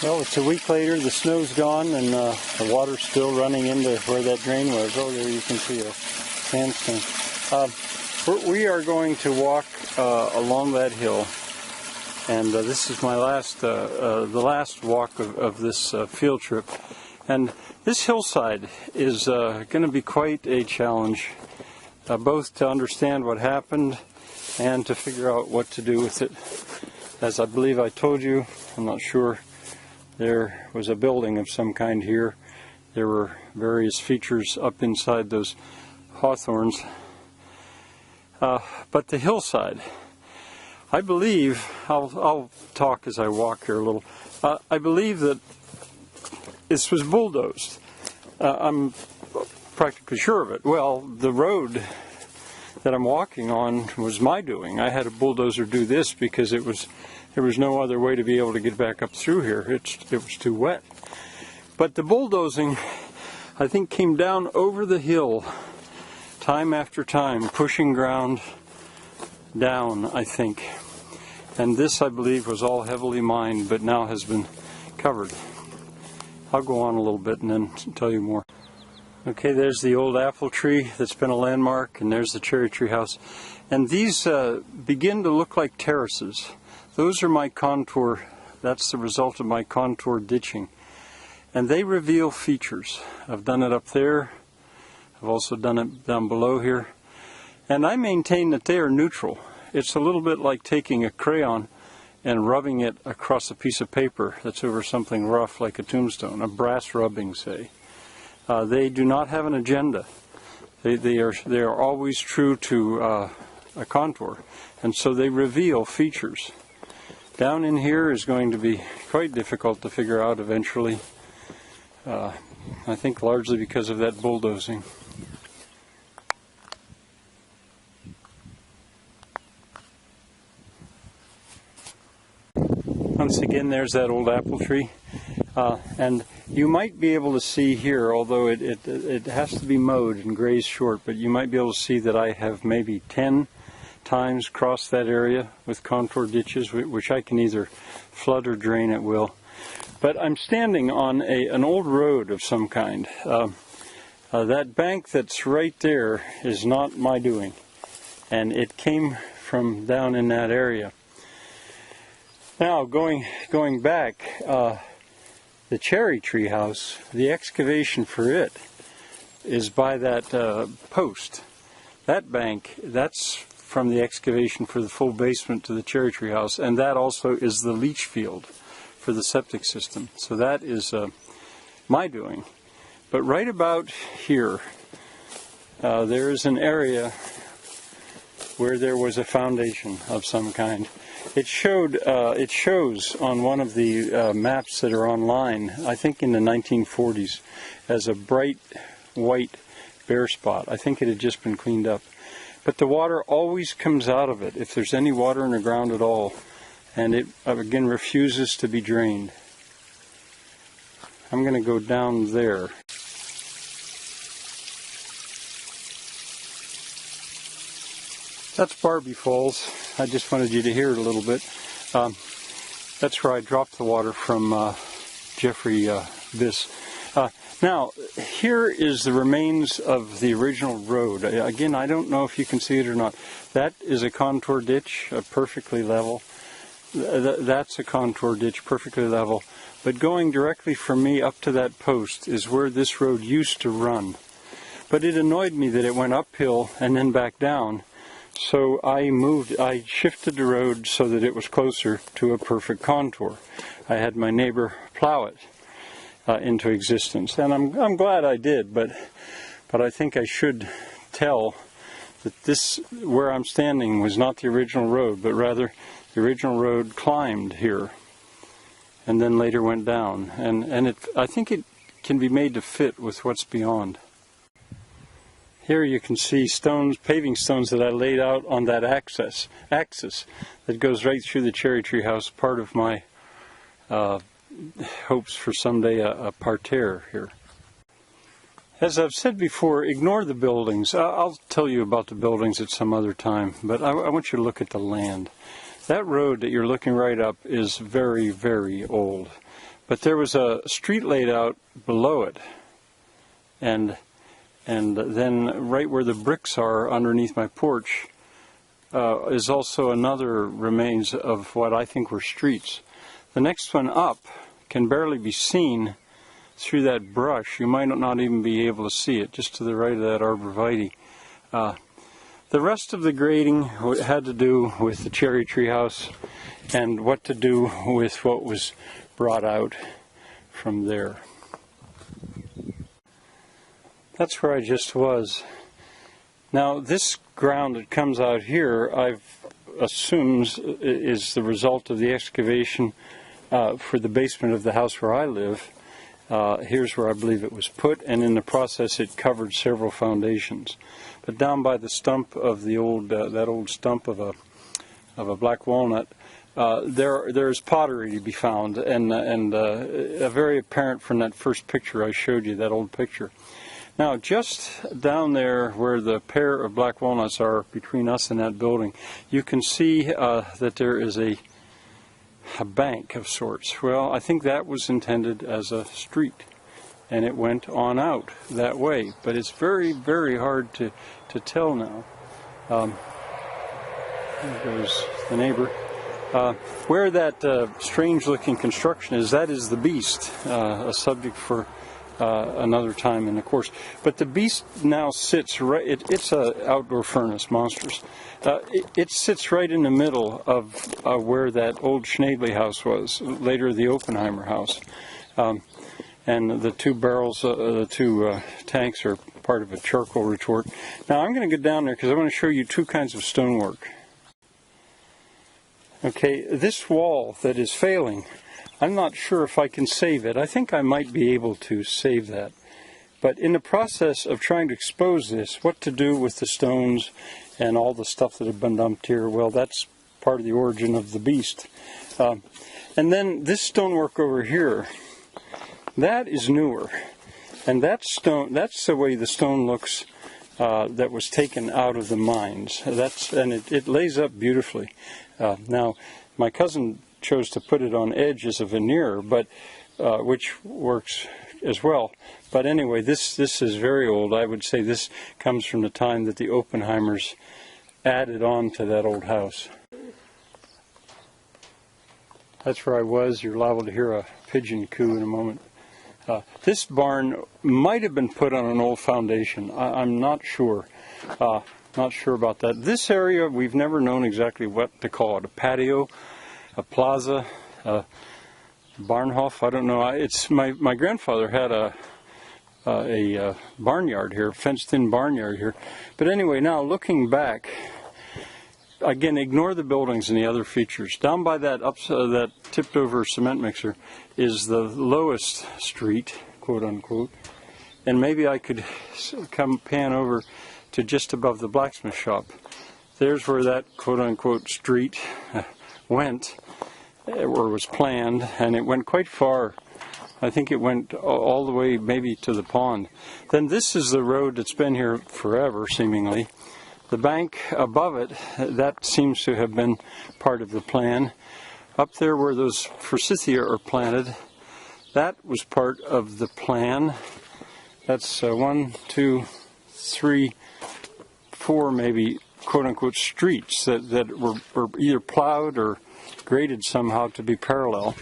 Well, it's a week later, the snow's gone, and the water's still running into where that drain was. Oh, there you can see a sandstone. We are going to walk along that hill, and this is my the last walk of this field trip. And this hillside is going to be quite a challenge, both to understand what happened and to figure out what to do with it. As I believe I told you, I'm not sure, there was a building of some kind here. There were various features up inside those hawthorns. But the hillside, I believe, I'll talk as I walk here a little, I believe that this was bulldozed. I'm practically sure of it. Well, the road that I'm walking on was my doing. I had a bulldozer do this because there was no other way to be able to get back up through here. It was too wet. But the bulldozing, I think, came down over the hill time after time, pushing ground down, I think. And this, I believe, was all heavily mined, but now has been covered. I'll go on a little bit and then tell you more. Okay, there's the old apple tree that's been a landmark, and there's the cherry tree house. And these begin to look like terraces. Those are my contour, that's the result of my contour ditching. And they reveal features. I've done it up there. I've also done it down below here. And I maintain that they are neutral. It's a little bit like taking a crayon and rubbing it across a piece of paper that's over something rough like a tombstone, a brass rubbing, say. They do not have an agenda. They are always true to a contour, and so they reveal features. Down in here is going to be quite difficult to figure out eventually. I think largely because of that bulldozing. Once again, there's that old apple tree. And you might be able to see here, although it has to be mowed and grazed short, but you might be able to see that I have maybe 10 times crossed that area with contour ditches, which I can either flood or drain at will. But I'm standing on an old road of some kind. That bank that's right there is not my doing, and it came from down in that area. Now, going back, the cherry tree house, the excavation for it is by that post. That bank, that's from the excavation for the full basement to the cherry tree house, and that also is the leach field for the septic system. So that is my doing. But right about here, there is an area where there was a foundation of some kind. It shows on one of the maps that are online, I think in the 1940s, as a bright white bare spot. I think it had just been cleaned up. But the water always comes out of it, if there's any water in the ground at all. And it, again, refuses to be drained. I'm going to go down there. That's Barbie Falls. I just wanted you to hear it a little bit. That's where I dropped the water from Jeffrey Biss. Now, here is the remains of the original road. Again, I don't know if you can see it or not. That is a contour ditch, perfectly level. That's a contour ditch, perfectly level. But going directly from me up to that post is where this road used to run. But it annoyed me that it went uphill and then back down. So I shifted the road so that it was closer to a perfect contour. I had my neighbor plow it into existence, and I'm glad I did, but I think I should tell that this, where I'm standing, was not the original road, but rather the original road climbed here and then later went down, and I think it can be made to fit with what's beyond. Here you can see stones, paving stones that I laid out on that axis that goes right through the cherry tree house, part of my hopes for someday a parterre here. As I've said before, ignore the buildings. I'll tell you about the buildings at some other time, but I want you to look at the land. That road that you're looking right up is very, very old. But there was a street laid out below it, and then right where the bricks are underneath my porch is also another remains of what I think were streets. The next one up can barely be seen through that brush. You might not even be able to see it, just to the right of that arborvitae. The rest of the grading had to do with the cherry tree house and what to do with what was brought out from there. That's where I just was. Now this ground that comes out here, I've assumed is the result of the excavation for the basement of the house where I live. Here's where I believe it was put, and in the process it covered several foundations. But down by the stump of the old, that old stump of a black walnut, there's pottery to be found, and very apparent from that first picture I showed you, that old picture. Now, just down there where the pair of black walnuts are between us and that building, you can see that there is a bank of sorts. Well, I think that was intended as a street, and it went on out that way. But it's very, very hard to tell now. There goes the neighbor. Where that strange-looking construction is, that is the beast, a subject for another time in the course. But the beast now sits right, it's an outdoor furnace, monstrous. It sits right in the middle of where that old Schnabely house was, later the Oppenheimer house. And the two barrels, the two tanks are part of a charcoal retort. Now I'm going to go down there because I want to show you two kinds of stonework. Okay, this wall that is failing, I'm not sure if I can save it. I think I might be able to save that. But in the process of trying to expose this, what to do with the stones and all the stuff that have been dumped here, well, that's part of the origin of the beast. And then this stonework over here, that is newer. And that stone, that's the way the stone looks that was taken out of the mines. And it lays up beautifully. Now, my cousin chose to put it on edge as a veneer, but which works as well. But anyway, this is very old. I would say this comes from the time that the Oppenheimers added on to that old house. That's where I was. You're liable to hear a pigeon coo in a moment. This barn might have been put on an old foundation. I'm not sure. Not sure about that. This area, we've never known exactly what to call it. A patio, a plaza, a barnhof, I don't know. It's my grandfather had a barnyard here, fenced-in barnyard here. But anyway, now looking back, again, ignore the buildings and the other features. Down by that tipped-over cement mixer is the lowest street, quote-unquote. And maybe I could pan over to just above the blacksmith shop. There's where that quote-unquote street went, or was planned, and it went quite far. I think it went all the way maybe to the pond. Then this is the road that's been here forever, seemingly. The bank above it, that seems to have been part of the plan. Up there where those forsythia are planted, that was part of the plan. That's 1, 2, 3, 4 maybe quote-unquote streets that were either plowed or graded somehow to be parallel.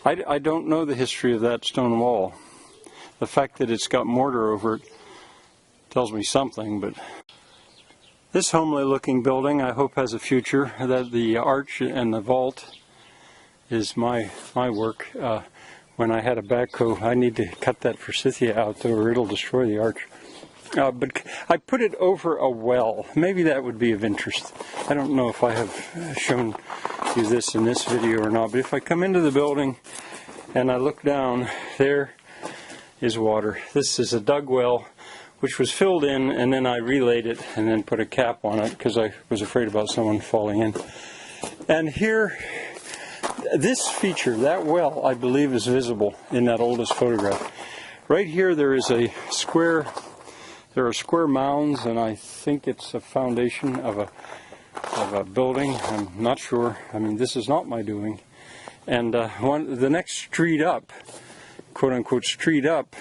I don't know the history of that stone wall. The fact that it's got mortar over it tells me something, but this homely looking building I hope has a future. That the arch and the vault is my work. When I had a backhoe, I need to cut that forsythia out or it'll destroy the arch. But I put it over a well. Maybe that would be of interest. I don't know if I have shown you this in this video or not, but if I come into the building and I look down, there is water. This is a dug well which was filled in, and then I relayed it and then put a cap on it because I was afraid about someone falling in. And here, this feature, that well, I believe is visible in that oldest photograph. Right here there is a square. There are square mounds, and I think it's a foundation of a building. I'm not sure. I mean, this is not my doing. And the next street up, quote-unquote street up,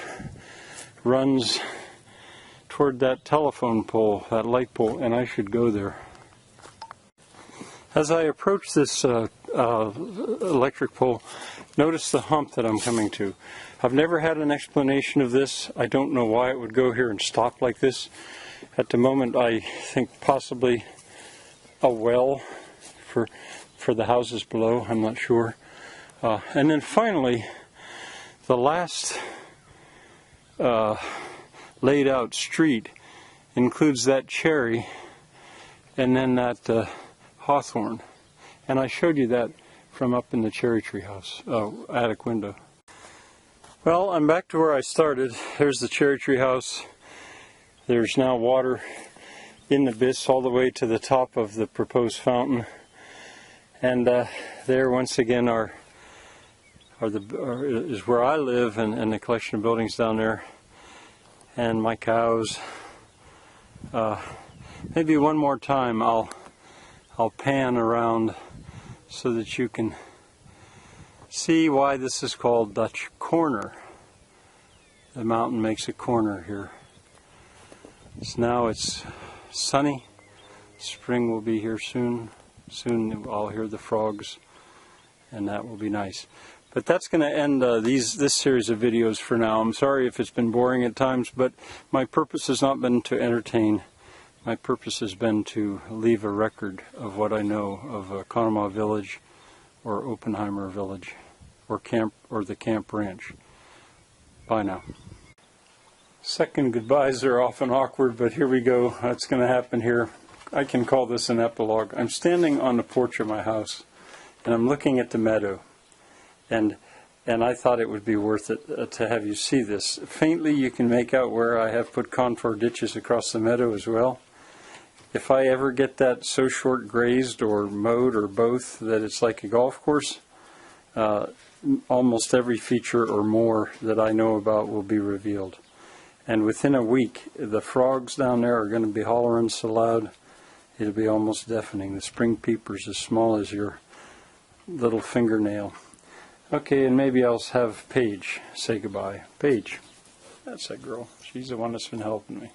runs toward that telephone pole, that light pole, and I should go there. As I approach this electric pole, notice the hump that I'm coming to. I've never had an explanation of this. I don't know why it would go here and stop like this. At the moment, I think possibly a well for the houses below. I'm not sure. And then finally, the last laid out street includes that cherry and then that hawthorn. And I showed you that from up in the cherry tree house, attic window. Well, I'm back to where I started. There's the cherry tree house. There's now water in the abyss all the way to the top of the proposed fountain. And there once again is where I live, and the collection of buildings down there, and my cows. Maybe one more time I'll pan around so that you can see why this is called Dutch Corner. The mountain makes a corner here. So now it's sunny. Spring will be here soon. Soon I'll hear the frogs, and that will be nice. But that's going to end this series of videos for now. I'm sorry if it's been boring at times, but my purpose has not been to entertain. My purpose has been to leave a record of what I know of Conemaugh Village, or Oppenheimer Village, or the Camp Ranch. Bye now. Second goodbyes are often awkward, but here we go. That's going to happen here. I can call this an epilogue. I'm standing on the porch of my house, and I'm looking at the meadow. And I thought it would be worth it to have you see this. Faintly you can make out where I have put contour ditches across the meadow as well. If I ever get that so short grazed or mowed or both that it's like a golf course, almost every feature or more that I know about will be revealed. And within a week, the frogs down there are going to be hollering so loud, it'll be almost deafening. The spring peepers as small as your little fingernail. Okay, and maybe I'll have Paige say goodbye. Paige, that's that girl. She's the one that's been helping me.